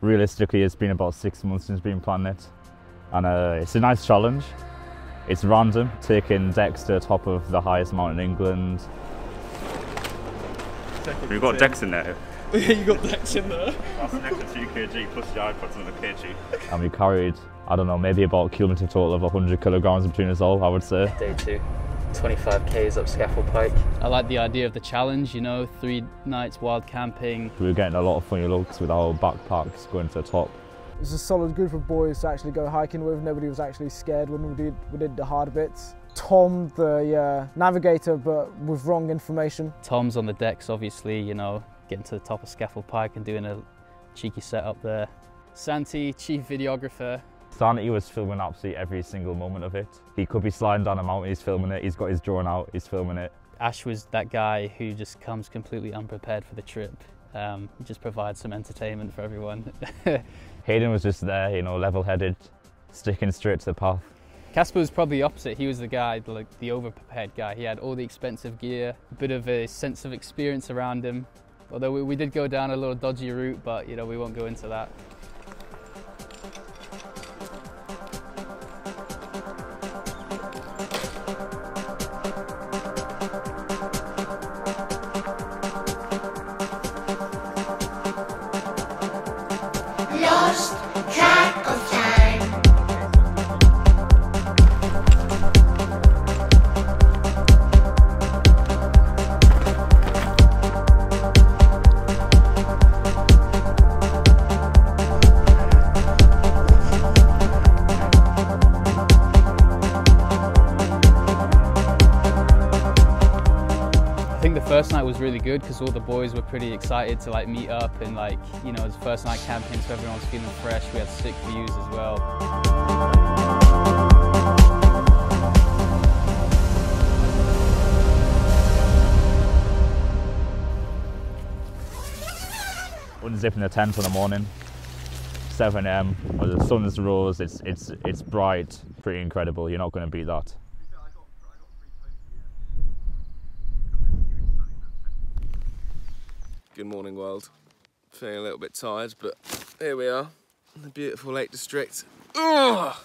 Realistically, it's been about 6 months since we've been planning it, and it's a nice challenge. It's random, taking decks to the top of the highest mountain in England. You've got decks in there. You got decks in there. That's an extra 2 kg plus the iPad's another kg. And we carried, I don't know, maybe about a cumulative total of 100 kilograms between us all, I would say. Day 2, 25 k's up Scafell Pike. I like the idea of the challenge, you know, 3 nights wild camping. We were getting a lot of funny looks with our backpacks going to the top. It was a solid group of boys to actually go hiking with. Nobody was actually scared when we did the hard bits. Tom, the navigator, but with wrong information. Tom's on the decks, obviously, you know, getting to the top of Scafell Pike and doing a cheeky set up there. Santi, chief videographer. Santi was filming absolutely every single moment of it. He could be sliding down a mountain, he's filming it. He's got his drone out, he's filming it. Ash was that guy who just comes completely unprepared for the trip. Just provides some entertainment for everyone. Hayden was just there, you know, level-headed, sticking straight to the path. Casper was probably the opposite. He was the guy, like the over-prepared guy. He had all the expensive gear, a bit of a sense of experience around him. Although we did go down a little dodgy route, but you know, we won't go into that. Lost track of time. I think the first night was really good because all the boys were pretty excited to like meet up and like, you know, it was the first night camping, so everyone was feeling fresh. We had sick views as well. Unzipping the tent in the morning, 7 AM, as the sun's rose, it's bright, pretty incredible. You're not going to beat that. Good morning, world. Feeling a little bit tired, but here we are in the beautiful Lake District. Ugh!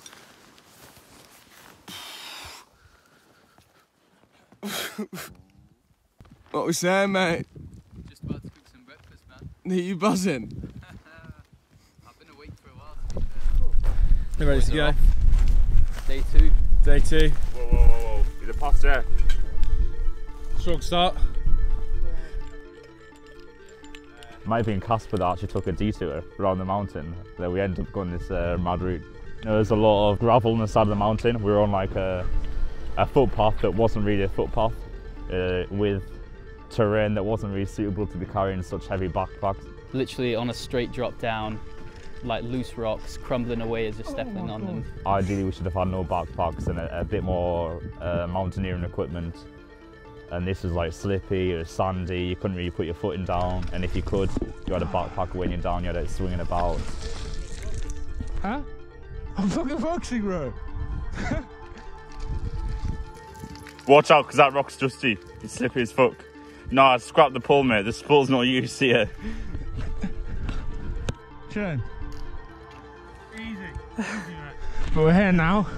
What we saying, mate? Just about to cook some breakfast, man. Are you buzzing? I've been awake for a while. You ready to go? Day 2. Day 2. Whoa, whoa, whoa, whoa. Is it past there? Strong start. Might have been Casper that actually took a detour around the mountain. Then we ended up going this mad route. You know, there's a lot of gravel on the side of the mountain. We were on like a footpath that wasn't really a footpath, with terrain that wasn't really suitable to be carrying such heavy backpacks. Literally on a straight drop down, like loose rocks crumbling away as you're stepping on them. Ideally we should have had no backpacks and a bit more mountaineering equipment. And this was like slippy, it was sandy, you couldn't really put your footing down, and if you could, you had a backpack weighing you down, you had it swinging about. Huh? I'm fucking focusing, bro. Watch out, because that rock's dusty. It's slippy as fuck. Nah, scrap the pole, mate. The spool's not used here. Chilling. Easy, mate. But we're here now.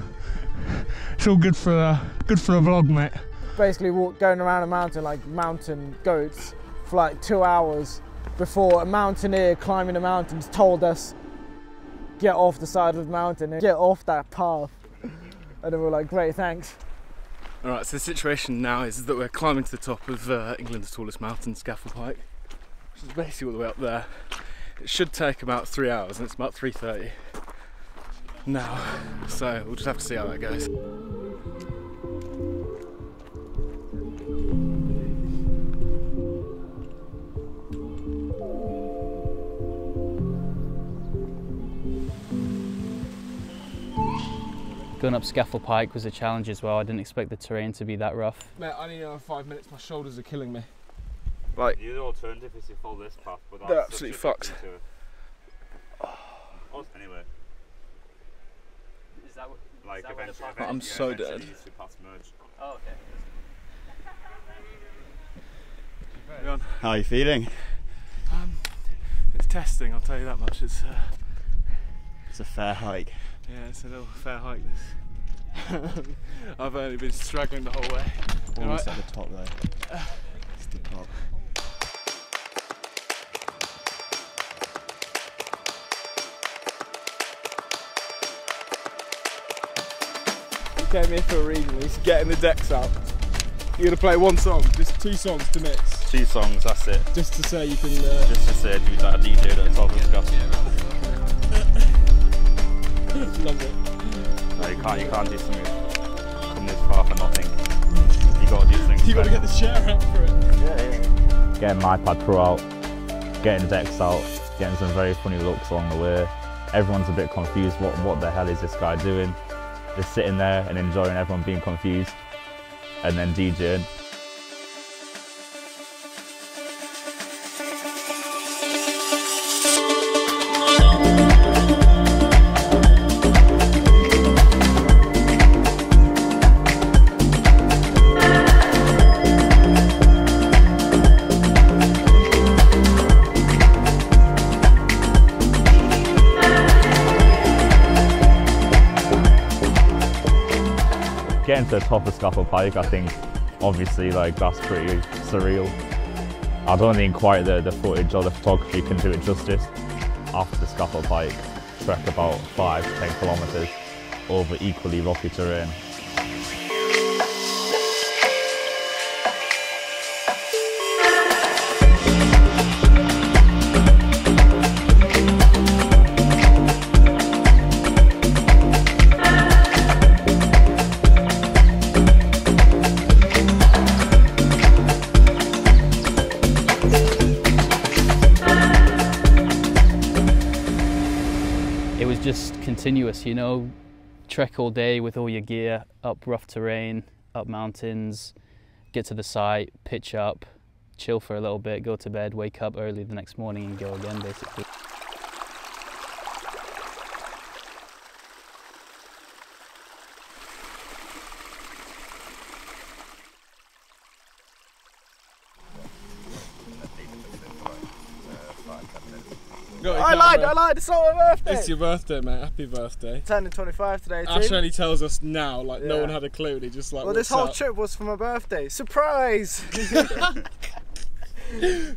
It's all good for the vlog, mate. Basically going around a mountain like mountain goats for like 2 hours before a mountaineer climbing the mountains told us get off the side of the mountain and get off that path. And then we're like, great, thanks. Alright, so the situation now is that we're climbing to the top of England's tallest mountain, Scafell Pike, which is basically all the way up there. It should take about 3 hours and it's about 3:30 now, so we'll just have to see how that goes. Going up Scafell Pike was a challenge as well. I didn't expect the terrain to be that rough. Mate, I need another 5 minutes, my shoulders are killing me. Like, the alternative is to follow this path, but that's they're absolutely fucked. Anyway. Is that what, like, eventually, I'm so dead. Oh, okay. How are you feeling? It's testing, I'll tell you that much. It's a fair hike. Yeah, it's a little fair hike this. I've only been struggling the whole way. Almost at the top though. It's the top. We came here for a reason. He's getting the decks out. You're gonna play one song, just 2 songs to mix. 2 songs, that's it. Just to say you can. Just to say do that DJ at the top of Scafell. Love it. No, you can't do something come this far for nothing. You gotta do something. You gotta get the chair out for it. Yeah. Getting my iPad Pro out, getting the decks out, getting some very funny looks along the way. Everyone's a bit confused. What the hell is this guy doing? Just sitting there and enjoying everyone being confused, and then DJing. Getting to the top of Scafell Pike, I think, obviously, like, that's pretty surreal. I don't think quite the footage or the photography can do it justice. After the Scafell Pike, trek about 5 to 10 kilometres over equally rocky terrain. Just continuous, you know, trek all day with all your gear, up rough terrain, up mountains, get to the site, pitch up, chill for a little bit, go to bed, wake up early the next morning and go again, basically. I lied, it's not my birthday! It's your birthday, mate, happy birthday. Turning 25 today, too. Ash only tells us now, like no one had a clue, and he just like, well, this whole trip was for my birthday. Surprise!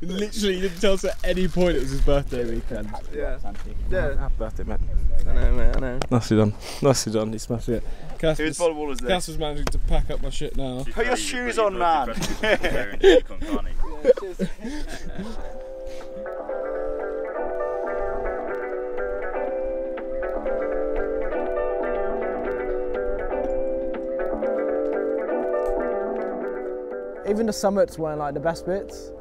Literally, he didn't tell us at any point it was his birthday weekend. Yeah. Happy birthday, mate. I know, mate, I know. Nicely done. Nicely done, he smashed it. Cass was managing to pack up my shit now. Put your shoes on, man! Even the summits weren't like the best bits.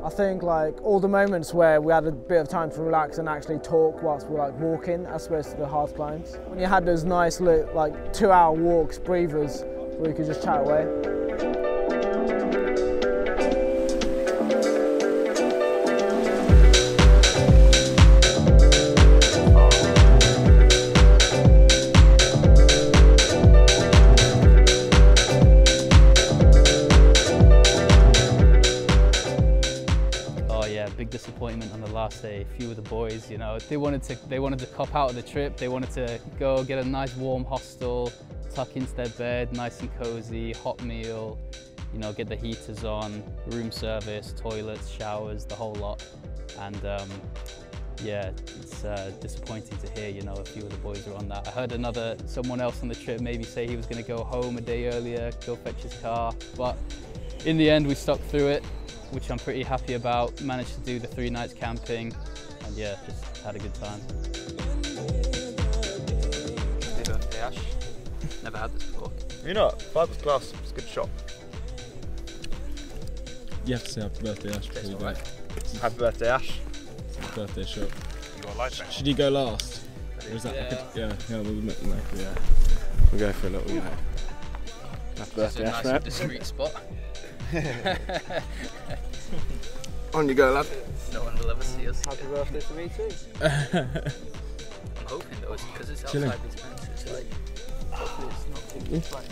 I think like all the moments where we had a bit of time to relax and actually talk whilst we're like walking as opposed to the hard climbs. When you had those nice like 2-hour walks, breathers, where you could just chat away. Big disappointment on the last day. A few of the boys, you know, they wanted to cop out of the trip. They wanted to go get a nice warm hostel, tuck into their bed, nice and cozy, hot meal, you know, get the heaters on, room service, toilets, showers, the whole lot. And yeah, it's disappointing to hear, you know, a few of the boys are on that. I heard someone else on the trip maybe say he was going to go home a day earlier, go fetch his car, but in the end we stuck through it, which I'm pretty happy about. Managed to do the 3 nights camping, and yeah, just had a good time. Happy birthday, Ash. Never had this before. You know, 5 was class. It's a good shot. You have to say happy birthday, Ash, before you go. Happy birthday, Ash. Birthday shot. You got a light thing? Should you go last? Or is that yeah, we'll go for a little, you know. Happy birthday, Ash, nice discreet spot. On you go, lad. No one will ever see us. Happy birthday to me too. I'm hoping though, because it's outside these fences, it's like, hopefully it's not too much.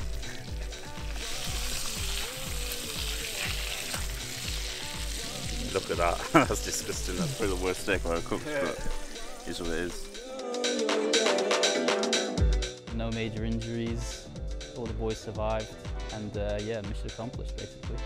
Look at that. That's disgusting. That's probably the worst steak I've ever cooked, but it is what it is. No major injuries, all the boys survived, and yeah, mission accomplished basically.